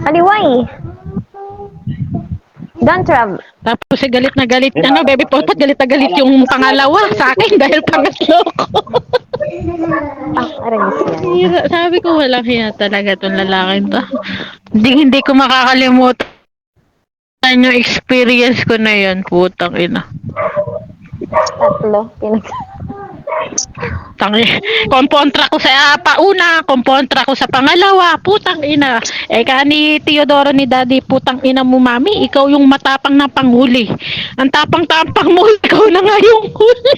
Kaliway. Don't travel. Tapos galit na galit, baby potpot, galit na galit yung pangalawa sa akin dahil pangatlo ko. Aragis yan. Sabi ko, walang hiya talaga itong lalaking to. Hindi ko makakalimutan yung experience ko na yun, putang ina. Tatlo. Kompontra ko sa pauna, kompontra ko sa pangalawa, putang ina. Kani Teodoro ni Daddy, putang ina mo mami, ikaw yung matapang na panghuli. Ang tapang-tapang mo, ikaw na nga yung huli.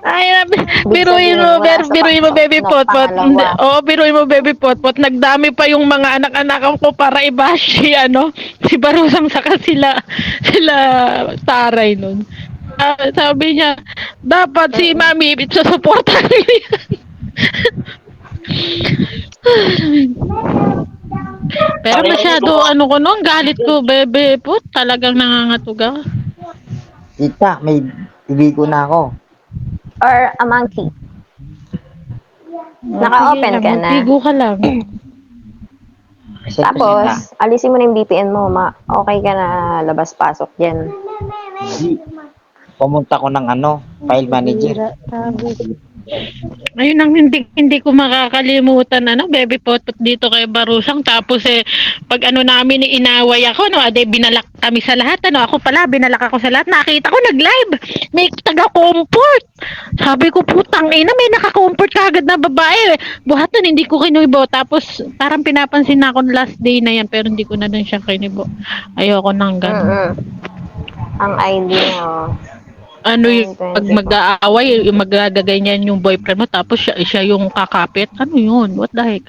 Ay, biruin mo baby potpot. Biruin mo baby potpot. Nagdami pa yung mga anak-anakan ko para i-bash si Barusang saka sila taray nun. Sabi niya, dapat si Mami susuportahan niya. Pero masyado ko nun, galit ko, bebe pot, talagang nangangatuga. Ika, may ibigo na ako. Or a monkey. Naka-open ka na. Magbigo ka lang. Tapos, alisin mo na yung VPN mo. Okay ka na labas-pasok dyan. Pumunta ko ng file manager. Ayun ang hindi ko makakalimutan baby potot dito kay Barusang. Tapos pag namin inaway ako binalak kami sa lahat ako pala binalak ako sa lahat. Nakita ko nag-live may taga-comfort. Sabi ko putang ina may naka-comfort kagad na babae. Buhatan hindi ko kinuibo. Tapos parang pinapansin na ako last day na yan pero hindi ko na din siya kinuibo. Ayoko nang ganun. Ang ID niya yung pag mag-aaway, yung magagaganyan yung boyfriend mo tapos siya yung kakapit. Ano yun? What the heck?